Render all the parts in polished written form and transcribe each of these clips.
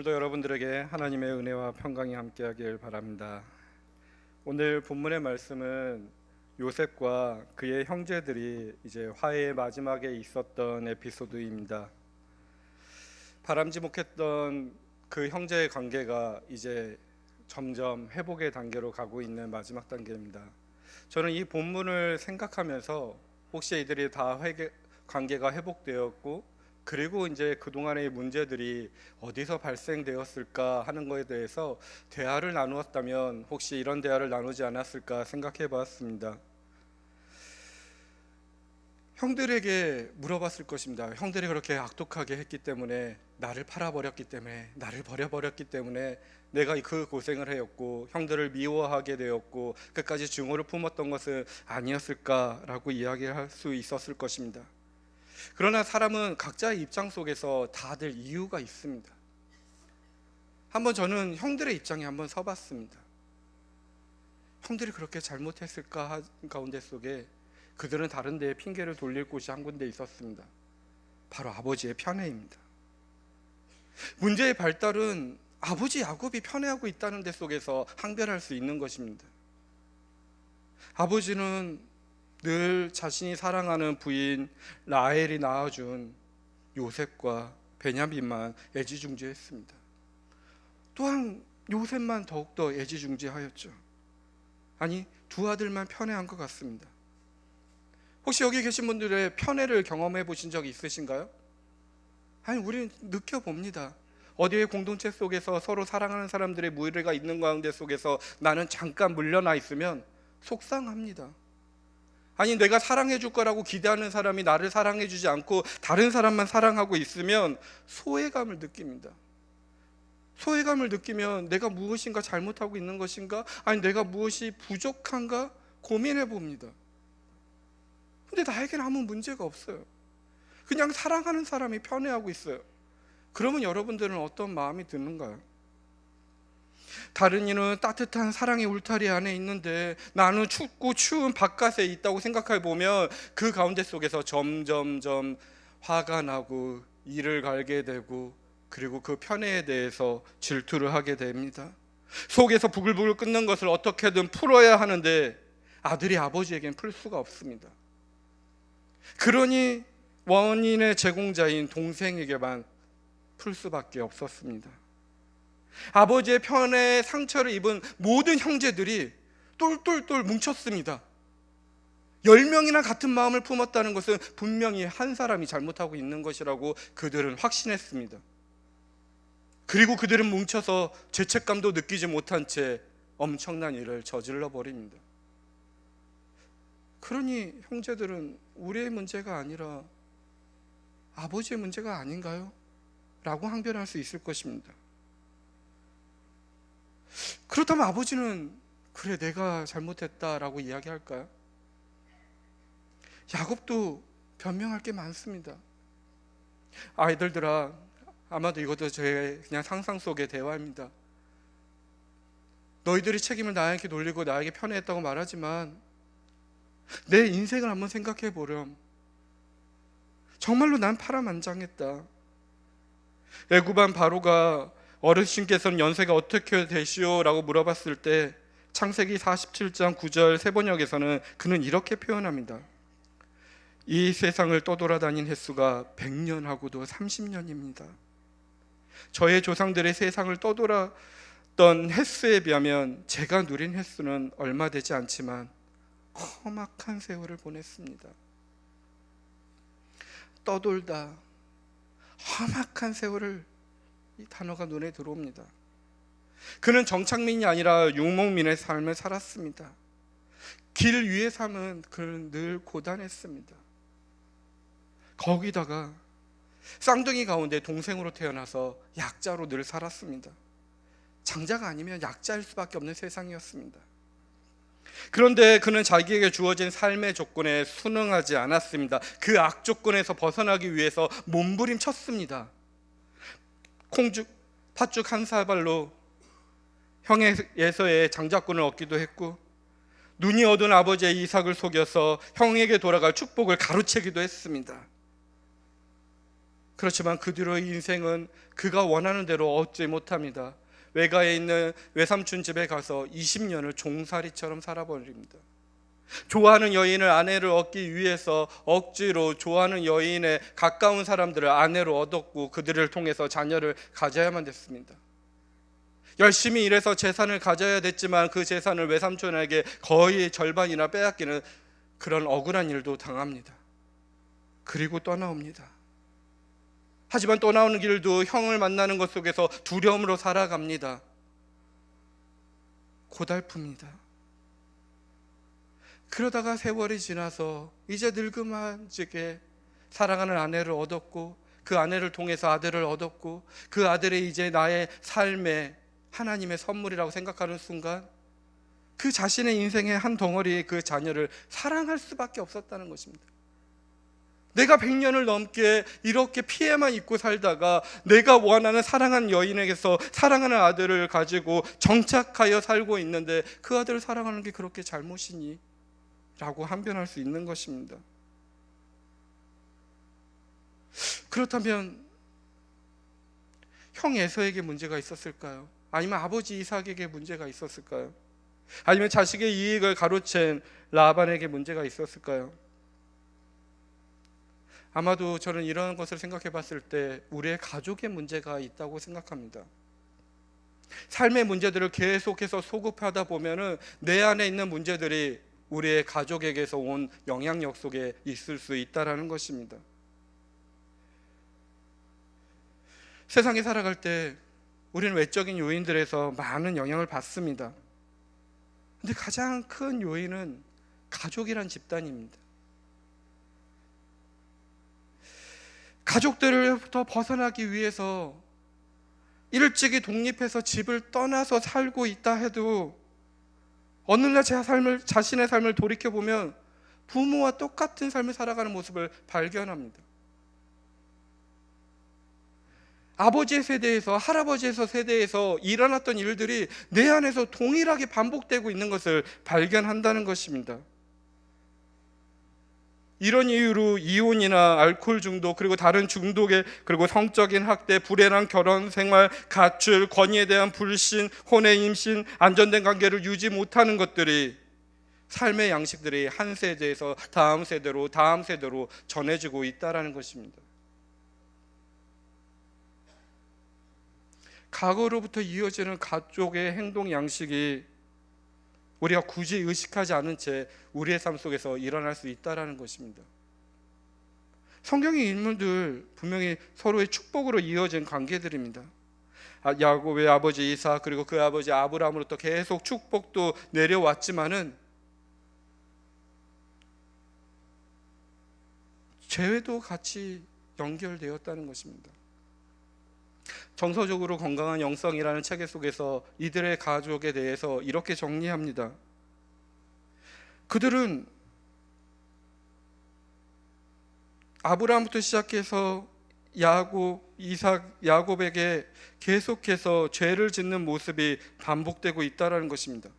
오늘도 여러분들에게 하나님의 은혜와 평강이 함께하길 바랍니다. 오늘 본문의 말씀은 요셉과 그의 형제들이 이제 화해의 마지막에 있었던 에피소드입니다. 바람직했던 그 형제의 관계가 이제 점점 회복의 단계로 가고 있는 마지막 단계입니다. 저는 이 본문을 생각하면서 혹시 이들이 다 관계가 회복되었고 그리고 이제 그동안의 문제들이 어디서 발생되었을까 하는 것에 대해서 대화를 나누었다면 혹시 이런 대화를 나누지 않았을까 생각해 봤습니다. 형들에게 물어봤을 것입니다. 형들이 그렇게 악독하게 했기 때문에, 나를 팔아버렸기 때문에, 나를 버려버렸기 때문에 내가 그 고생을 하였고 형들을 미워하게 되었고 끝까지 증오를 품었던 것은 아니었을까라고 이야기할 수 있었을 것입니다. 그러나 사람은 각자의 입장 속에서 다들 이유가 있습니다. 한번 저는 형들의 입장에 한번 서봤습니다. 형들이 그렇게 잘못했을까 가운데 속에 그들은 다른 데에 핑계를 돌릴 곳이 한 군데 있었습니다. 바로 아버지의 편애입니다. 문제의 발달은 아버지 야곱이 편애하고 있다는 데 속에서 항변할 수 있는 것입니다. 아버지는 늘 자신이 사랑하는 부인 라헬이 낳아준 요셉과 베냐민만 애지중지했습니다. 또한 요셉만 더욱더 애지중지하였죠. 아니, 두 아들만 편애한 것 같습니다. 혹시 여기 계신 분들의 편애를 경험해 보신 적이 있으신가요? 아니, 우리는 느껴봅니다. 어디의 공동체 속에서 서로 사랑하는 사람들의 무리가 있는 가운데 속에서 나는 잠깐 물려나 있으면 속상합니다. 아니, 내가 사랑해 줄 거라고 기대하는 사람이 나를 사랑해 주지 않고 다른 사람만 사랑하고 있으면 소외감을 느낍니다. 소외감을 느끼면 내가 무엇인가 잘못하고 있는 것인가? 아니, 내가 무엇이 부족한가? 고민해 봅니다. 근데 나에게는 아무 문제가 없어요. 그냥 사랑하는 사람이 편애하고 있어요. 그러면 여러분들은 어떤 마음이 드는가요? 다른 이는 따뜻한 사랑의 울타리 안에 있는데 나는 춥고 추운 바깥에 있다고 생각해 보면 그 가운데 속에서 점점점 화가 나고 이를 갈게 되고 그리고 그 편애에 대해서 질투를 하게 됩니다. 속에서 부글부글 끓는 것을 어떻게든 풀어야 하는데 아들이 아버지에겐 풀 수가 없습니다. 그러니 원인의 제공자인 동생에게만 풀 수밖에 없었습니다. 아버지의 편애에 상처를 입은 모든 형제들이 똘똘똘 뭉쳤습니다. 10명이나 같은 마음을 품었다는 것은 분명히 한 사람이 잘못하고 있는 것이라고 그들은 확신했습니다. 그리고 그들은 뭉쳐서 죄책감도 느끼지 못한 채 엄청난 일을 저질러 버립니다. 그러니 형제들은 우리의 문제가 아니라 아버지의 문제가 아닌가요? 라고 항변할 수 있을 것입니다. 그렇다면 아버지는 그래 내가 잘못했다라고 이야기할까요? 야곱도 변명할 게 많습니다. 아이들들아, 아마도 이것도 제 그냥 상상 속의 대화입니다. 너희들이 책임을 나에게 돌리고 나에게 편애했다고 말하지만 내 인생을 한번 생각해 보렴. 정말로 난 파란만장했다. 애굽 왕 바로가 어르신께서는 연세가 어떻게 되시오? 라고 물어봤을 때 창세기 47장 9절 세번역에서는 그는 이렇게 표현합니다. 이 세상을 떠돌아다닌 횟수가 100년하고도 30년입니다. 저의 조상들의 세상을 떠돌았던 횟수에 비하면 제가 누린 횟수는 얼마 되지 않지만 험악한 세월을 보냈습니다. 떠돌다, 험악한 세월을, 이 단어가 눈에 들어옵니다. 그는 정착민이 아니라 유목민의 삶을 살았습니다. 길 위의 삶은 그는 늘 고단했습니다. 거기다가 쌍둥이 가운데 동생으로 태어나서 약자로 늘 살았습니다. 장자가 아니면 약자일 수밖에 없는 세상이었습니다. 그런데 그는 자기에게 주어진 삶의 조건에 순응하지 않았습니다. 그 악조건에서 벗어나기 위해서 몸부림쳤습니다. 팥죽 한 사발로 형에게서의 장자권을 얻기도 했고 눈이 어두운 아버지의 이삭을 속여서 형에게 돌아갈 축복을 가로채기도 했습니다. 그렇지만 그 뒤로의 인생은 그가 원하는 대로 얻지 못합니다. 외가에 있는 외삼촌 집에 가서 20년을 종살이처럼 살아버립니다. 좋아하는 여인을 아내를 얻기 위해서 억지로 좋아하는 여인의 가까운 사람들을 아내로 얻었고 그들을 통해서 자녀를 가져야만 됐습니다. 열심히 일해서 재산을 가져야 됐지만 그 재산을 외삼촌에게 거의 절반이나 빼앗기는 그런 억울한 일도 당합니다. 그리고 떠나옵니다. 하지만 떠나오는 길도 형을 만나는 것 속에서 두려움으로 살아갑니다. 고달픕니다. 그러다가 세월이 지나서 이제 늙음한직에 사랑하는 아내를 얻었고 그 아내를 통해서 아들을 얻었고 그 아들이 이제 나의 삶에 하나님의 선물이라고 생각하는 순간 그 자신의 인생의 한 덩어리의 그 자녀를 사랑할 수밖에 없었다는 것입니다. 내가 100년을 넘게 이렇게 피해만 입고 살다가 내가 원하는 사랑하는 여인에게서 사랑하는 아들을 가지고 정착하여 살고 있는데 그 아들을 사랑하는 게 그렇게 잘못이니? 라고 항변할 수 있는 것입니다. 그렇다면 형 에서에게 문제가 있었을까요? 아니면 아버지 이삭에게 문제가 있었을까요? 아니면 자식의 이익을 가로챈 라반에게 문제가 있었을까요? 아마도 저는 이런 것을 생각해 봤을 때 우리의 가족의 문제가 있다고 생각합니다. 삶의 문제들을 계속해서 소급하다 보면은 내 안에 있는 문제들이 우리의 가족에게서 온 영향력 속에 있을 수 있다라는 것입니다. 세상에 살아갈 때 우리는 외적인 요인들에서 많은 영향을 받습니다. 근데 가장 큰 요인은 가족이란 집단입니다. 가족들로부터 벗어나기 위해서 일찍이 독립해서 집을 떠나서 살고 있다 해도 어느 날 자신의 삶을 돌이켜보면 부모와 똑같은 삶을 살아가는 모습을 발견합니다. 아버지의 세대에서 할아버지의 세대에서 일어났던 일들이 내 안에서 동일하게 반복되고 있는 것을 발견한다는 것입니다. 이런 이유로 이혼이나 알코올 중독 그리고 다른 중독에 그리고 성적인 학대, 불행한 결혼 생활, 가출, 권위에 대한 불신, 혼외 임신, 안전된 관계를 유지 못하는 것들이 삶의 양식들이 한 세대에서 다음 세대로 전해지고 있다는 것입니다. 과거로부터 이어지는 가족의 행동 양식이 우리가 굳이 의식하지 않은 채 우리의 삶 속에서 일어날 수 있다는 것입니다. 성경의 인물들 분명히 서로의 축복으로 이어진 관계들입니다. 야곱의 아버지 이삭 그리고 그 아버지 아브라함으로부터 계속 축복도 내려왔지만은 죄도 같이 연결되었다는 것입니다. 정서적으로 건강한 영성이라는 책 속에서 이들의 가족에 대해서 이렇게 정리합니다. 그들은 아브라함부터 시작해서 야곱, 이삭, 야곱에게 계속해서 죄를 짓는 모습이 반복되고 있다는 것입니다.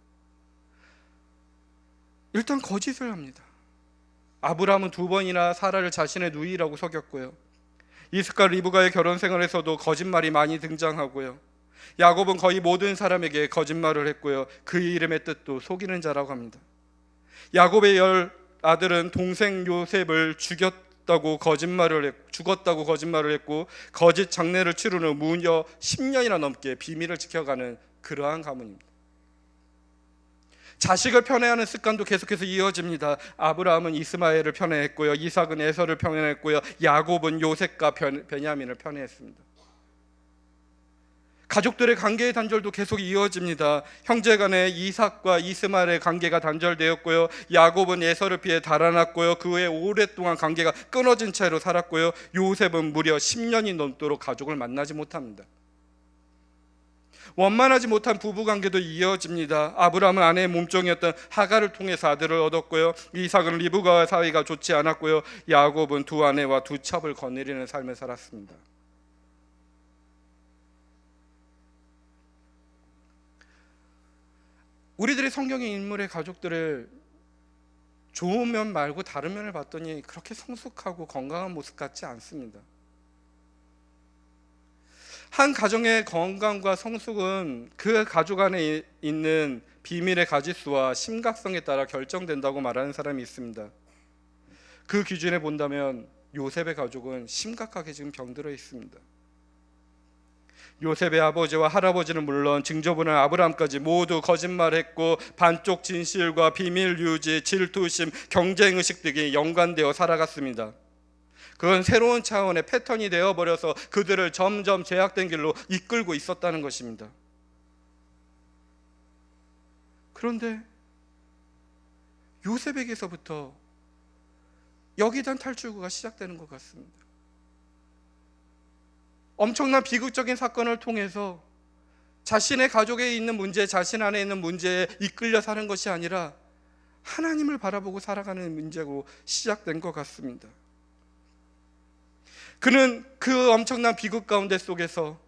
일단 거짓을 합니다. 아브라함은 2번이나 사라를 자신의 누이라고 속였고요. 이삭과 리브가의 결혼 생활에서도 거짓말이 많이 등장하고요. 야곱은 거의 모든 사람에게 거짓말을 했고요. 그의 이름의 뜻도 속이는 자라고 합니다. 야곱의 10아들은 동생 요셉을 죽었다고 거짓말을 했고 거짓 장례를 치른 후 무려 10년이나 넘게 비밀을 지켜가는 그러한 가문입니다. 자식을 편애하는 습관도 계속해서 이어집니다. 아브라함은 이스마엘을 편애했고요. 이삭은 에서를 편애했고요. 야곱은 요셉과 베냐민을 편애했습니다. 가족들의 관계의 단절도 계속 이어집니다. 형제간의 이삭과 이스마엘의 관계가 단절되었고요. 야곱은 에서를 피해 달아났고요. 그 후에 오랫동안 관계가 끊어진 채로 살았고요. 요셉은 무려 10년이 넘도록 가족을 만나지 못합니다. 원만하지 못한 부부관계도 이어집니다. 아브라함은 아내의 몸종이었던 하갈을 통해서 아들을 얻었고요. 이삭은 리브가와 사이가 좋지 않았고요. 야곱은 2 아내와 2 첩을 거느리는 삶을 살았습니다. 우리들이 성경의 인물의 가족들을 좋은 면 말고 다른 면을 봤더니 그렇게 성숙하고 건강한 모습 같지 않습니다. 한 가정의 건강과 성숙은 그 가족 안에 있는 비밀의 가짓수와 심각성에 따라 결정된다고 말하는 사람이 있습니다. 그 기준에 본다면 요셉의 가족은 심각하게 지금 병들어 있습니다. 요셉의 아버지와 할아버지는 물론 증조부는 아브라함까지 모두 거짓말했고 반쪽 진실과 비밀 유지, 질투심, 경쟁의식 등이 연관되어 살아갔습니다. 그건 새로운 차원의 패턴이 되어버려서 그들을 점점 제약된 길로 이끌고 있었다는 것입니다. 그런데 요셉에게서부터 여기단 탈출구가 시작되는 것 같습니다. 엄청난 비극적인 사건을 통해서 자신의 가족에 있는 문제, 자신 안에 있는 문제에 이끌려 사는 것이 아니라 하나님을 바라보고 살아가는 문제로 시작된 것 같습니다. 그는 그 엄청난 비극 가운데 속에서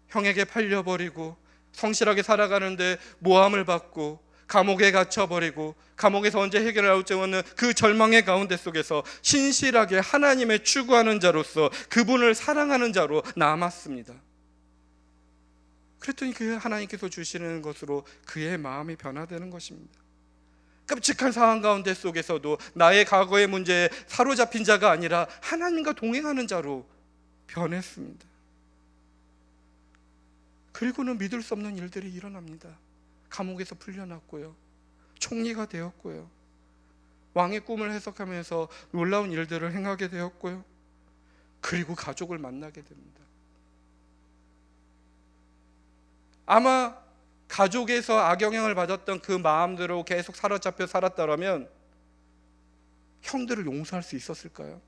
형에게 팔려버리고 성실하게 살아가는데 모함을 받고 감옥에 갇혀버리고 감옥에서 언제 해결할지 없는 그 절망의 가운데 속에서 신실하게 하나님의 추구하는 자로서 그분을 사랑하는 자로 남았습니다. 그랬더니 그 하나님께서 주시는 것으로 그의 마음이 변화되는 것입니다. 끔찍한 상황 가운데 속에서도 나의 과거의 문제에 사로잡힌 자가 아니라 하나님과 동행하는 자로 변했습니다. 그리고는 믿을 수 없는 일들이 일어납니다. 감옥에서 풀려났고요, 총리가 되었고요, 왕의 꿈을 해석하면서 놀라운 일들을 행하게 되었고요, 그리고 가족을 만나게 됩니다. 아마 가족에서 악영향을 받았던 그 마음대로 계속 사로잡혀 살았다면 형들을 용서할 수 있었을까요?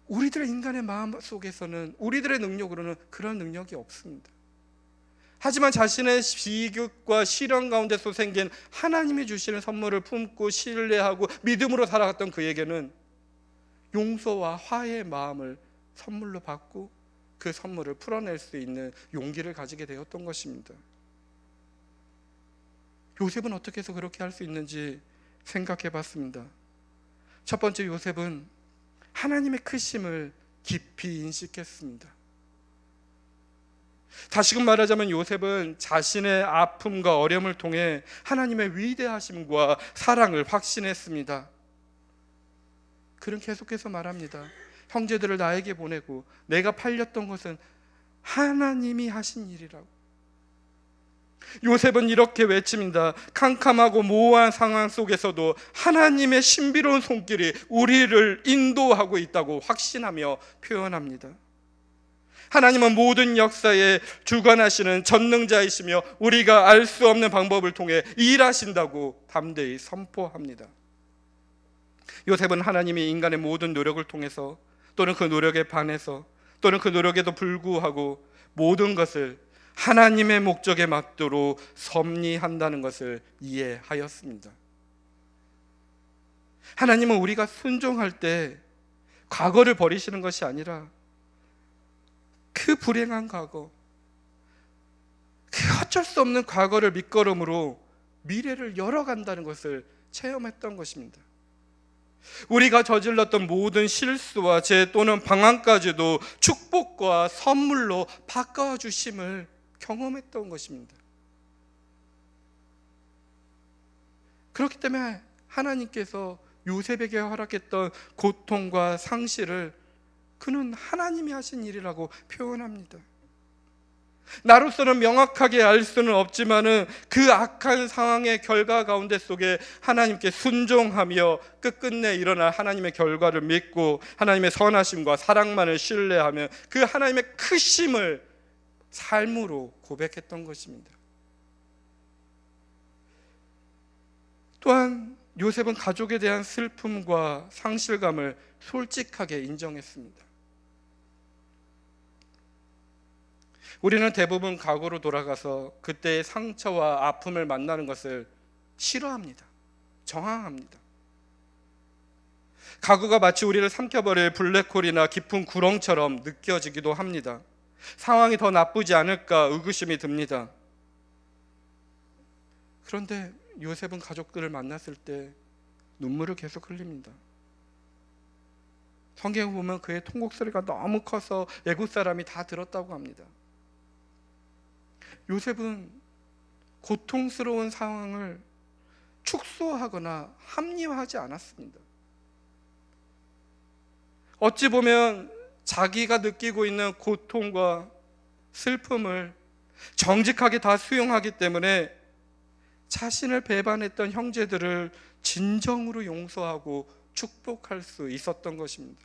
우리들의 인간의 마음 속에서는, 우리들의 능력으로는 그런 능력이 없습니다. 하지만 자신의 비극과 시련 가운데서 생긴 하나님이 주시는 선물을 품고 신뢰하고 믿음으로 살아갔던 그에게는 용서와 화해의 마음을 선물로 받고 그 선물을 풀어낼 수 있는 용기를 가지게 되었던 것입니다. 요셉은 어떻게 해서 그렇게 할 수 있는지 생각해 봤습니다. 첫 번째, 요셉은 하나님의 크심을 깊이 인식했습니다. 다시금 말하자면 요셉은 자신의 아픔과 어려움을 통해 하나님의 위대하심과 사랑을 확신했습니다. 그는 계속해서 말합니다. 형제들을 나에게 보내고 내가 팔렸던 것은 하나님이 하신 일이라고. 요셉은 이렇게 외칩니다. 캄캄하고 모호한 상황 속에서도 하나님의 신비로운 손길이 우리를 인도하고 있다고 확신하며 표현합니다. 하나님은 모든 역사에 주관하시는 전능자이시며 우리가 알 수 없는 방법을 통해 일하신다고 담대히 선포합니다. 요셉은 하나님이 인간의 모든 노력을 통해서 또는 그 노력에 반해서 또는 그 노력에도 불구하고 모든 것을 하나님의 목적에 맞도록 섭리한다는 것을 이해하였습니다. 하나님은 우리가 순종할 때 과거를 버리시는 것이 아니라 그 불행한 과거, 그 어쩔 수 없는 과거를 밑거름으로 미래를 열어간다는 것을 체험했던 것입니다. 우리가 저질렀던 모든 실수와 죄 또는 방황까지도 축복과 선물로 바꿔주심을 경험했던 것입니다. 그렇기 때문에 하나님께서 요셉에게 허락했던 고통과 상실을 그는 하나님이 하신 일이라고 표현합니다. 나로서는 명확하게 알 수는 없지만은 그 악한 상황의 결과 가운데 속에 하나님께 순종하며 끝끝내 일어날 하나님의 결과를 믿고 하나님의 선하심과 사랑만을 신뢰하며 그 하나님의 크심을 삶으로 고백했던 것입니다. 또한 요셉은 가족에 대한 슬픔과 상실감을 솔직하게 인정했습니다. 우리는 대부분 과거로 돌아가서 그때의 상처와 아픔을 만나는 것을 싫어합니다. 저항합니다. 과거가 마치 우리를 삼켜버릴 블랙홀이나 깊은 구렁처럼 느껴지기도 합니다. 상황이 더 나쁘지 않을까 의구심이 듭니다. 그런데 요셉은 가족들을 만났을 때 눈물을 계속 흘립니다. 성경에 보면 그의 통곡 소리가 너무 커서 애굽 사람이 다 들었다고 합니다. 요셉은 고통스러운 상황을 축소하거나 합리화하지 않았습니다. 어찌 보면 자기가 느끼고 있는 고통과 슬픔을 정직하게 다 수용하기 때문에 자신을 배반했던 형제들을 진정으로 용서하고 축복할 수 있었던 것입니다.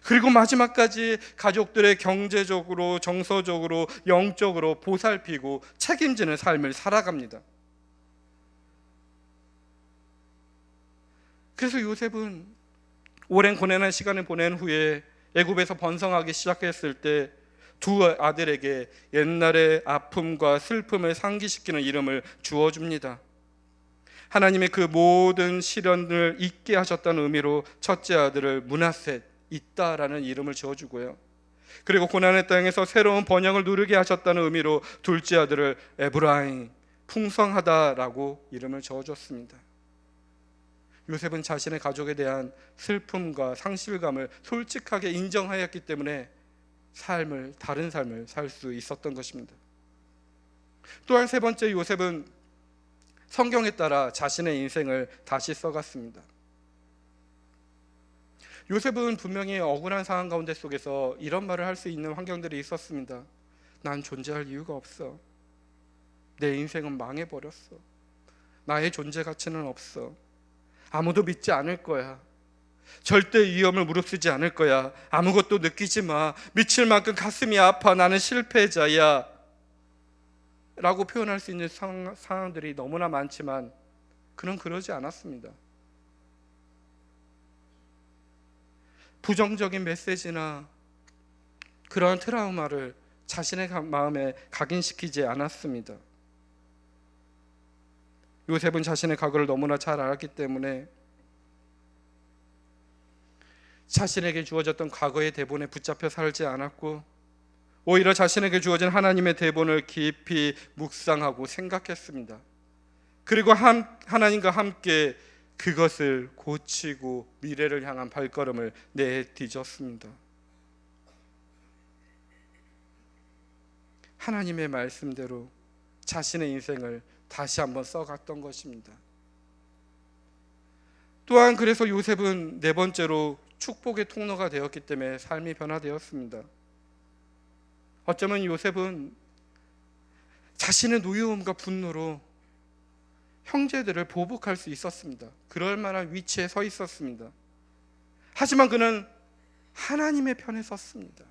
그리고 마지막까지 가족들의 경제적으로, 정서적으로, 영적으로 보살피고 책임지는 삶을 살아갑니다. 그래서 요셉은 오랜 고난한 시간을 보낸 후에 애굽에서 번성하기 시작했을 때 두 아들에게 옛날의 아픔과 슬픔을 상기시키는 이름을 주어줍니다. 하나님의 그 모든 시련을 잊게 하셨다는 의미로 첫째 아들을 므낫셋, 있다라는 이름을 지어주고요. 그리고 고난의 땅에서 새로운 번영을 누리게 하셨다는 의미로 둘째 아들을 에브라임, 풍성하다라고 이름을 지어줬습니다. 요셉은 자신의 가족에 대한 슬픔과 상실감을 솔직하게 인정하였기 때문에 다른 삶을 살 수 있었던 것입니다. 또한 세 번째, 요셉은 성경에 따라 자신의 인생을 다시 써갔습니다. 요셉은 분명히 억울한 상황 가운데 속에서 이런 말을 할 수 있는 환경들이 있었습니다. 난 존재할 이유가 없어. 내 인생은 망해버렸어. 나의 존재 가치는 없어. 아무도 믿지 않을 거야. 절대 위험을 무릅쓰지 않을 거야. 아무것도 느끼지 마. 미칠 만큼 가슴이 아파. 나는 실패자야 라고 표현할 수 있는 상황들이 너무나 많지만 그는 그러지 않았습니다. 부정적인 메시지나 그러한 트라우마를 자신의 마음에 각인시키지 않았습니다. 요셉은 자신의 과거를 너무나 잘 알았기 때문에 자신에게 주어졌던 과거의 대본에 붙잡혀 살지 않았고 오히려 자신에게 주어진 하나님의 대본을 깊이 묵상하고 생각했습니다. 그리고 하나님과 함께 그것을 고치고 미래를 향한 발걸음을 내딛었습니다. 하나님의 말씀대로 자신의 인생을 다시 한번 써갔던 것입니다. 또한 그래서 요셉은 네 번째로 축복의 통로가 되었기 때문에 삶이 변화되었습니다. 어쩌면 요셉은 자신의 노여움과 분노로 형제들을 보복할 수 있었습니다. 그럴 만한 위치에 서 있었습니다. 하지만 그는 하나님의 편에 섰습니다.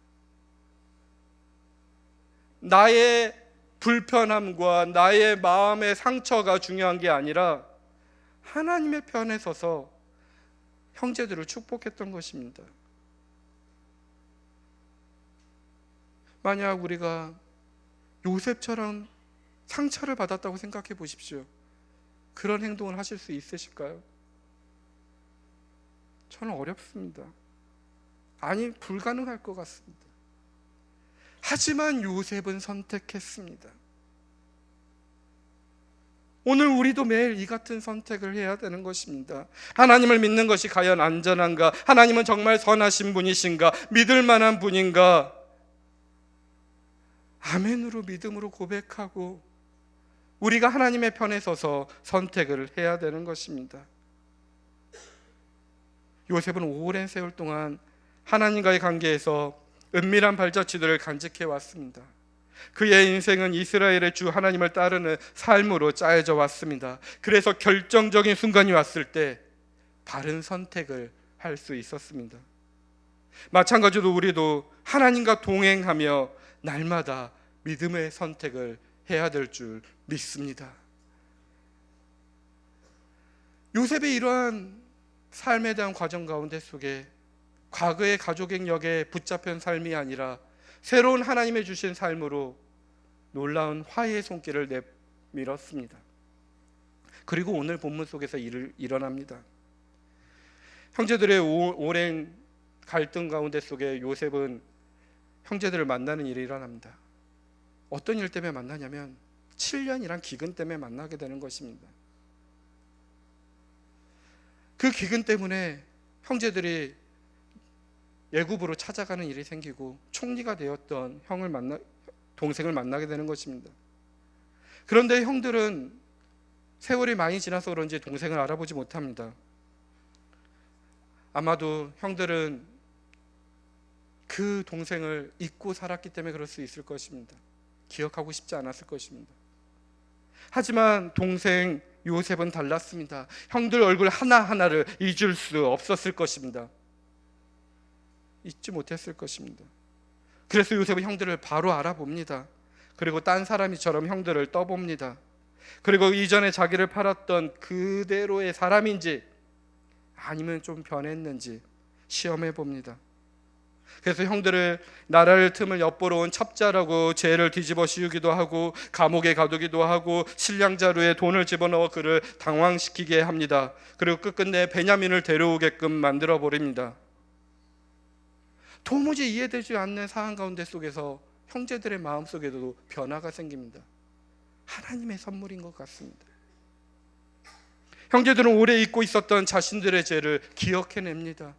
나의 불편함과 나의 마음의 상처가 중요한 게 아니라 하나님의 편에 서서 형제들을 축복했던 것입니다. 만약 우리가 요셉처럼 상처를 받았다고 생각해 보십시오. 그런 행동을 하실 수 있으실까요? 저는 어렵습니다. 아니, 불가능할 것 같습니다. 하지만 요셉은 선택했습니다. 오늘 우리도 매일 이 같은 선택을 해야 되는 것입니다. 하나님을 믿는 것이 과연 안전한가? 하나님은 정말 선하신 분이신가? 믿을 만한 분인가? 아멘으로 믿음으로 고백하고 우리가 하나님의 편에 서서 선택을 해야 되는 것입니다. 요셉은 오랜 세월 동안 하나님과의 관계에서 은밀한 발자취들을 간직해 왔습니다. 그의 인생은 이스라엘의 주 하나님을 따르는 삶으로 짜여져 왔습니다. 그래서 결정적인 순간이 왔을 때 바른 선택을 할 수 있었습니다. 마찬가지로 우리도 하나님과 동행하며 날마다 믿음의 선택을 해야 될 줄 믿습니다. 요셉의 이러한 삶에 대한 과정 가운데 속에 과거의 가족의 역에 붙잡힌 삶이 아니라 새로운 하나님의 주신 삶으로 놀라운 화해의 손길을 내밀었습니다. 그리고 오늘 본문 속에서 일어납니다. 형제들의 오랜 갈등 가운데 속에 요셉은 형제들을 만나는 일이 일어납니다. 어떤 일 때문에 만나냐면 7년이란 기근 때문에 만나게 되는 것입니다. 그 기근 때문에 형제들이 애굽으로 찾아가는 일이 생기고 총리가 되었던 동생을 만나게 되는 것입니다. 그런데 형들은 세월이 많이 지나서 그런지 동생을 알아보지 못합니다. 아마도 형들은 그 동생을 잊고 살았기 때문에 그럴 수 있을 것입니다. 기억하고 싶지 않았을 것입니다. 하지만 동생 요셉은 달랐습니다. 형들 얼굴 하나하나를 잊을 수 없었을 것입니다. 잊지 못했을 것입니다. 그래서 요셉은 형들을 바로 알아봅니다. 그리고 딴 사람이처럼 형들을 떠봅니다. 그리고 이전에 자기를 팔았던 그대로의 사람인지 아니면 좀 변했는지 시험해 봅니다. 그래서 형들을 나라를 틈을 엿보러 온 첩자라고 죄를 뒤집어 씌우기도 하고 감옥에 가두기도 하고 신랑 자루에 돈을 집어넣어 그를 당황시키게 합니다. 그리고 끝끝내 베냐민을 데려오게끔 만들어 버립니다. 도무지 이해되지 않는 상황 가운데 속에서 형제들의 마음속에도 변화가 생깁니다. 하나님의 선물인 것 같습니다. 형제들은 오래 잊고 있었던 자신들의 죄를 기억해냅니다.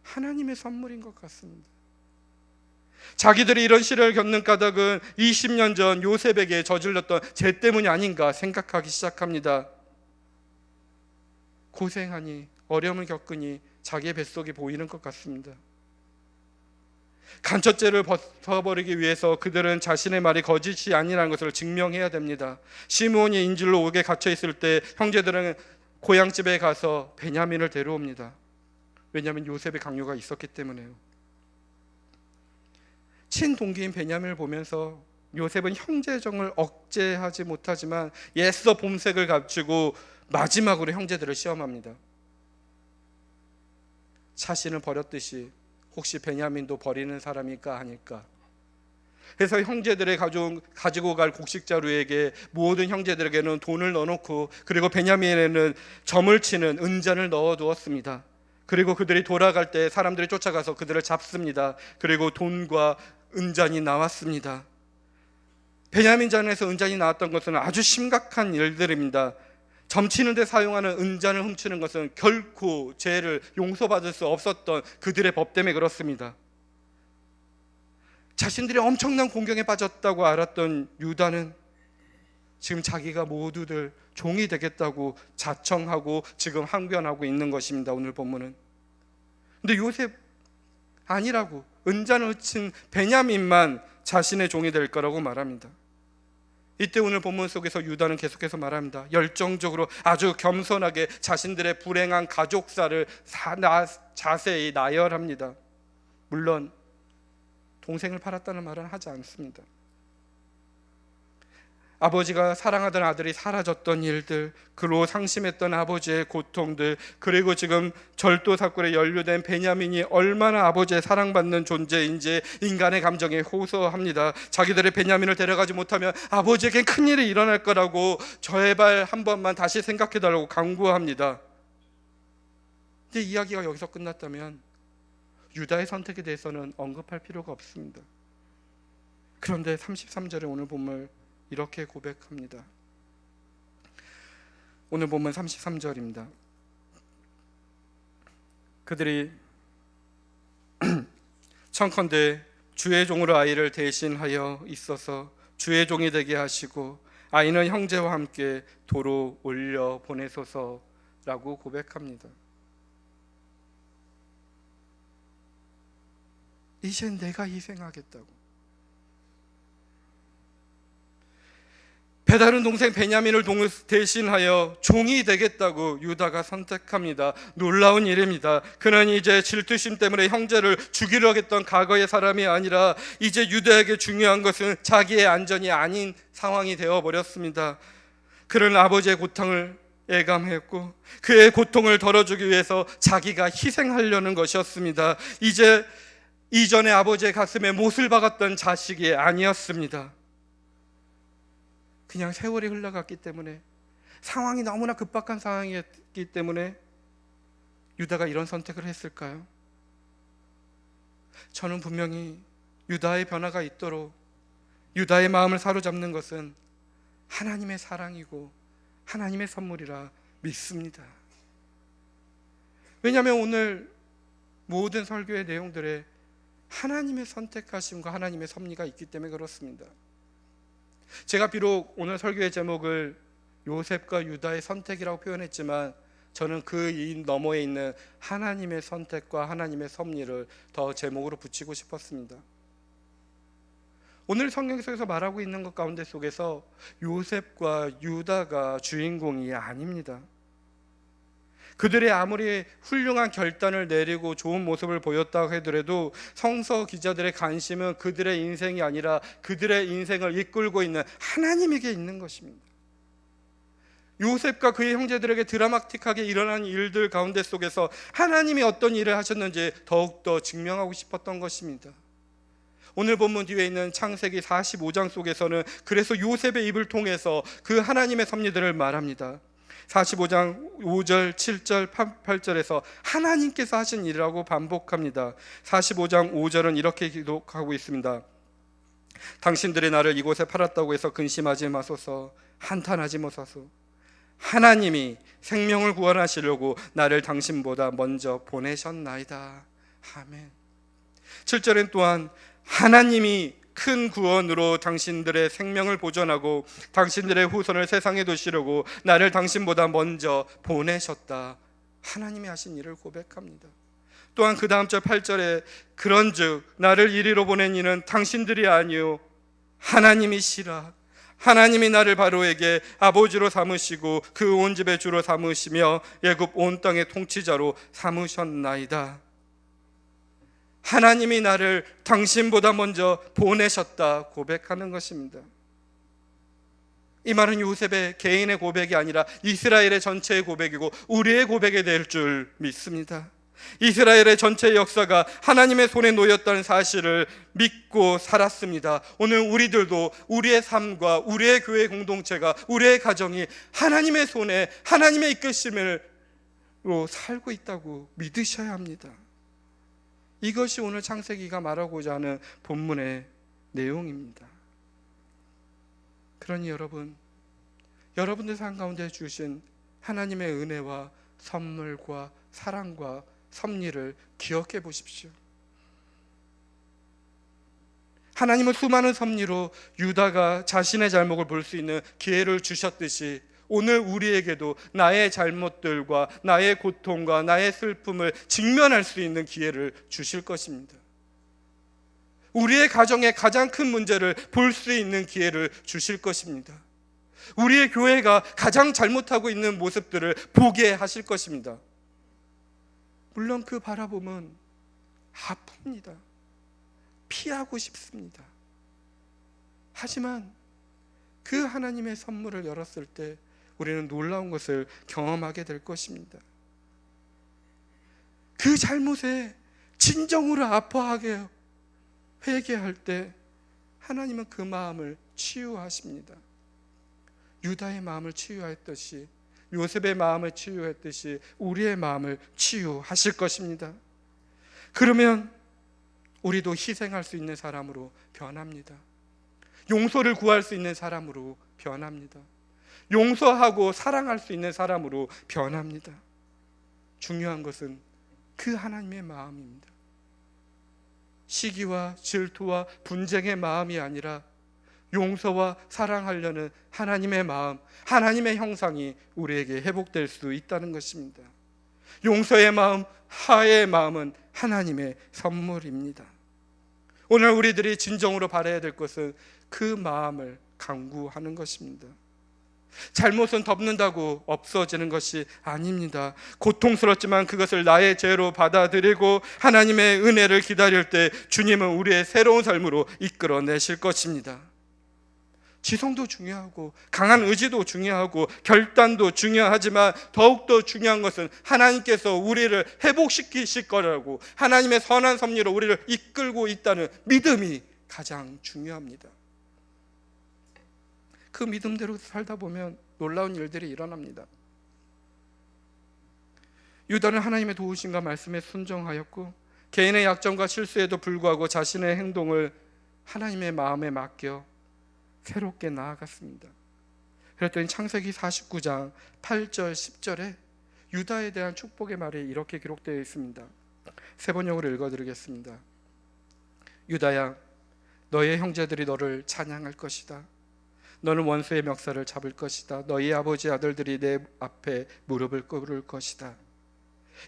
하나님의 선물인 것 같습니다. 자기들이 이런 시련을 겪는 까닭은 20년 전 요셉에게 저질렀던 죄 때문이 아닌가 생각하기 시작합니다. 고생하니 어려움을 겪으니 자기의 뱃속이 보이는 것 같습니다. 간첩죄를 벗어버리기 위해서 그들은 자신의 말이 거짓이 아니라는 것을 증명해야 됩니다. 시므온이 인질로 옥에 갇혀 있을 때 형제들은 고향집에 가서 베냐민을 데려옵니다. 왜냐하면 요셉의 강요가 있었기 때문에요. 친동기인 베냐민을 보면서 요셉은 형제정을 억제하지 못하지만 애써 봄색을 갖추고 마지막으로 형제들을 시험합니다. 자신을 버렸듯이 혹시 베냐민도 버리는 사람일까 아닐까. 그래서 형제들의 가지고 갈 곡식자루에게 모든 형제들에게는 돈을 넣어놓고 그리고 베냐민에는 점을 치는 은잔을 넣어두었습니다. 그리고 그들이 돌아갈 때 사람들이 쫓아가서 그들을 잡습니다. 그리고 돈과 은잔이 나왔습니다. 베냐민 잔에서 은잔이 나왔던 것은 아주 심각한 일들입니다. 점치는 데 사용하는 은잔을 훔치는 것은 결코 죄를 용서받을 수 없었던 그들의 법 때문에 그렇습니다. 자신들이 엄청난 공경에 빠졌다고 알았던 유다는 지금 자기가 모두들 종이 되겠다고 자청하고 지금 항변하고 있는 것입니다. 오늘 본문은. 근데 요셉 아니라고 은잔을 훔친 베냐민만 자신의 종이 될 거라고 말합니다. 이때 오늘 본문 속에서 유다는 계속해서 말합니다. 열정적으로 아주 겸손하게 자신들의 불행한 가족사를 자세히 나열합니다. 물론 동생을 팔았다는 말은 하지 않습니다. 아버지가 사랑하던 아들이 사라졌던 일들, 그로 상심했던 아버지의 고통들, 그리고 지금 절도 사건에 연루된 베냐민이 얼마나 아버지의 사랑받는 존재인지 인간의 감정에 호소합니다. 자기들의 베냐민을 데려가지 못하면 아버지에겐 큰일이 일어날 거라고 제발 한 번만 다시 생각해달라고 강구합니다. 근데 이야기가 여기서 끝났다면 유다의 선택에 대해서는 언급할 필요가 없습니다. 그런데 33절에 오늘 본문 이렇게 고백합니다. 오늘 본문 33절입니다. 그들이 청컨대 주의 종으로 아이를 대신하여 있어서 주의 종이 되게 하시고 아이는 형제와 함께 도로 올려 보내소서라고 고백합니다. 이젠 내가 희생하겠다고. 배다른 동생 베냐민을 대신하여 종이 되겠다고 유다가 선택합니다. 놀라운 일입니다. 그는 이제 질투심 때문에 형제를 죽이려 했던 과거의 사람이 아니라 이제 유다에게 중요한 것은 자기의 안전이 아닌 상황이 되어버렸습니다. 그는 아버지의 고통을 애감했고 그의 고통을 덜어주기 위해서 자기가 희생하려는 것이었습니다. 이제 이전에 아버지의 가슴에 못을 박았던 자식이 아니었습니다. 그냥 세월이 흘러갔기 때문에 상황이 너무나 급박한 상황이었기 때문에 유다가 이런 선택을 했을까요? 저는 분명히 유다의 변화가 있도록 유다의 마음을 사로잡는 것은 하나님의 사랑이고 하나님의 선물이라 믿습니다. 왜냐하면 오늘 모든 설교의 내용들에 하나님의 선택하심과 하나님의 섭리가 있기 때문에 그렇습니다. 제가 비록 오늘 설교의 제목을 요셉과 유다의 선택이라고 표현했지만 저는 그 너머에 있는 하나님의 선택과 하나님의 섭리를 더 제목으로 붙이고 싶었습니다. 오늘 성경 속에서 말하고 있는 것 가운데 속에서 요셉과 유다가 주인공이 아닙니다. 그들이 아무리 훌륭한 결단을 내리고 좋은 모습을 보였다고 하더라도 성서 기자들의 관심은 그들의 인생이 아니라 그들의 인생을 이끌고 있는 하나님에게 있는 것입니다. 요셉과 그의 형제들에게 드라마틱하게 일어난 일들 가운데 속에서 하나님이 어떤 일을 하셨는지 더욱더 증명하고 싶었던 것입니다. 오늘 본문 뒤에 있는 창세기 45장 속에서는 그래서 요셉의 입을 통해서 그 하나님의 섭리들을 말합니다. 45장 5절, 7절, 8절에서 하나님께서 하신 일이라고 반복합니다. 45장 5절은 이렇게 기록하고 있습니다. 당신들이 나를 이곳에 팔았다고 해서 근심하지 마소서, 한탄하지 마소서. 하나님이 생명을 구원하시려고 나를 당신보다 먼저 보내셨나이다. 아멘. 7절엔 또한 하나님이 큰 구원으로 당신들의 생명을 보존하고 당신들의 후손을 세상에 두시려고 나를 당신보다 먼저 보내셨다. 하나님이 하신 일을 고백합니다. 또한 그 다음 절 8절에 그런즉 나를 이리로 보낸 이는 당신들이 아니요 하나님이시라. 하나님이 나를 바로에게 아버지로 삼으시고 그 온 집의 주로 삼으시며 애굽 온 땅의 통치자로 삼으셨나이다. 하나님이 나를 당신보다 먼저 보내셨다 고백하는 것입니다. 이 말은 요셉의 개인의 고백이 아니라 이스라엘의 전체의 고백이고 우리의 고백이 될 줄 믿습니다. 이스라엘의 전체 역사가 하나님의 손에 놓였다는 사실을 믿고 살았습니다. 오늘 우리들도 우리의 삶과 우리의 교회 공동체가 우리의 가정이 하나님의 손에 하나님의 이끄심으로 살고 있다고 믿으셔야 합니다. 이것이 오늘 창세기가 말하고자 하는 본문의 내용입니다. 그러니 여러분들 삶 가운데 주신 하나님의 은혜와 선물과 사랑과 섭리를 기억해 보십시오. 하나님은 수많은 섭리로 유다가 자신의 잘못을 볼 수 있는 기회를 주셨듯이 오늘 우리에게도 나의 잘못들과 나의 고통과 나의 슬픔을 직면할 수 있는 기회를 주실 것입니다. 우리의 가정의 가장 큰 문제를 볼 수 있는 기회를 주실 것입니다. 우리의 교회가 가장 잘못하고 있는 모습들을 보게 하실 것입니다. 물론 그 바라봄은 아픕니다. 피하고 싶습니다. 하지만 그 하나님의 선물을 열었을 때 우리는 놀라운 것을 경험하게 될 것입니다. 그 잘못에 진정으로 아파하게 회개할 때 하나님은 그 마음을 치유하십니다. 유다의 마음을 치유했듯이 요셉의 마음을 치유했듯이 우리의 마음을 치유하실 것입니다. 그러면 우리도 희생할 수 있는 사람으로 변합니다. 용서를 구할 수 있는 사람으로 변합니다. 용서하고 사랑할 수 있는 사람으로 변합니다. 중요한 것은 그 하나님의 마음입니다. 시기와 질투와 분쟁의 마음이 아니라 용서와 사랑하려는 하나님의 마음, 하나님의 형상이 우리에게 회복될 수 있다는 것입니다. 용서의 마음, 화해의 마음은 하나님의 선물입니다. 오늘 우리들이 진정으로 바라야 될 것은 그 마음을 강구하는 것입니다. 잘못은 덮는다고 없어지는 것이 아닙니다. 고통스럽지만 그것을 나의 죄로 받아들이고 하나님의 은혜를 기다릴 때 주님은 우리의 새로운 삶으로 이끌어내실 것입니다. 지성도 중요하고 강한 의지도 중요하고 결단도 중요하지만 더욱더 중요한 것은 하나님께서 우리를 회복시키실 거라고 하나님의 선한 섭리로 우리를 이끌고 있다는 믿음이 가장 중요합니다. 그 믿음대로 살다 보면 놀라운 일들이 일어납니다. 유다는 하나님의 도우심과 말씀에 순종하였고 개인의 약점과 실수에도 불구하고 자신의 행동을 하나님의 마음에 맡겨 새롭게 나아갔습니다. 그랬더니 창세기 49장 8절 10절에 유다에 대한 축복의 말이 이렇게 기록되어 있습니다. 세 번역으로 읽어드리겠습니다. 유다야, 너의 형제들이 너를 찬양할 것이다. 너는 원수의 멱살을 잡을 것이다. 너희 아버지 아들들이 내 앞에 무릎을 꿇을 것이다.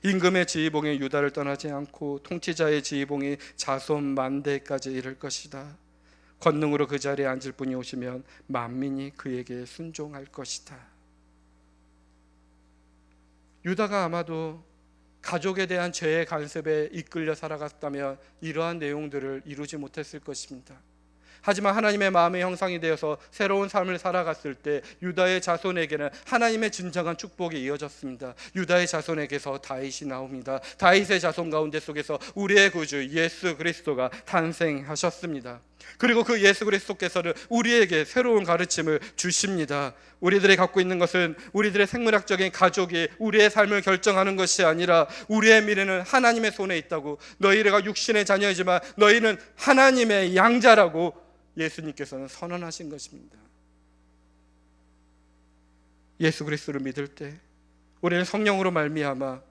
임금의 지휘봉이 유다를 떠나지 않고 통치자의 지휘봉이 자손 만대까지 이를 것이다. 권능으로 그 자리에 앉을 분이 오시면 만민이 그에게 순종할 것이다. 유다가 아마도 가족에 대한 죄의 간섭에 이끌려 살아갔다면 이러한 내용들을 이루지 못했을 것입니다. 하지만 하나님의 마음의 형상이 되어서 새로운 삶을 살아갔을 때 유다의 자손에게는 하나님의 진정한 축복이 이어졌습니다. 유다의 자손에게서 다윗이 나옵니다. 다윗의 자손 가운데 속에서 우리의 구주 예수 그리스도가 탄생하셨습니다. 그리고 그 예수 그리스도께서는 우리에게 새로운 가르침을 주십니다. 우리들이 갖고 있는 것은 우리들의 생물학적인 가족이 우리의 삶을 결정하는 것이 아니라 우리의 미래는 하나님의 손에 있다고, 너희가 육신의 자녀이지만 너희는 하나님의 양자라고 예수님께서는 선언하신 것입니다. 예수 그리스도를 믿을 때 우리는 성령으로 말미암아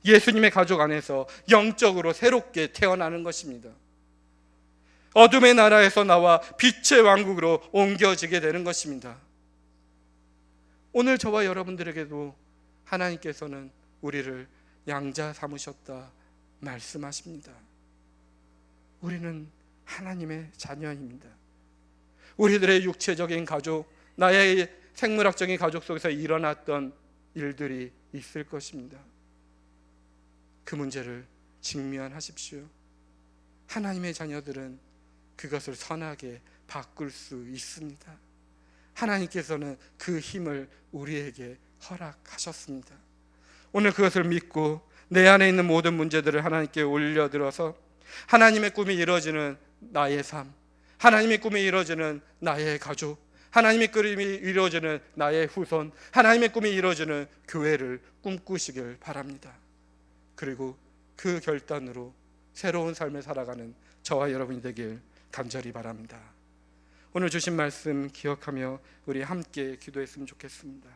예수님의 가족 안에서 영적으로 새롭게 태어나는 것입니다. 어둠의 나라에서 나와 빛의 왕국으로 옮겨지게 되는 것입니다. 오늘 저와 여러분들에게도 하나님께서는 우리를 양자 삼으셨다 말씀하십니다. 우리는 하나님의 자녀입니다. 우리들의 육체적인 가족, 나의 생물학적인 가족 속에서 일어났던 일들이 있을 것입니다. 그 문제를 직면하십시오. 하나님의 자녀들은 그것을 선하게 바꿀 수 있습니다. 하나님께서는 그 힘을 우리에게 허락하셨습니다. 오늘 그것을 믿고 내 안에 있는 모든 문제들을 하나님께 올려들어서 하나님의 꿈이 이루어지는 나의 삶, 하나님의 꿈이 이루어지는 나의 가족, 하나님의 꿈이 이루어지는 나의 후손, 하나님의 꿈이 이루어지는 교회를 꿈꾸시길 바랍니다. 그리고 그 결단으로 새로운 삶을 살아가는 저와 여러분이 되길 간절히 바랍니다. 오늘 주신 말씀 기억하며 우리 함께 기도했으면 좋겠습니다.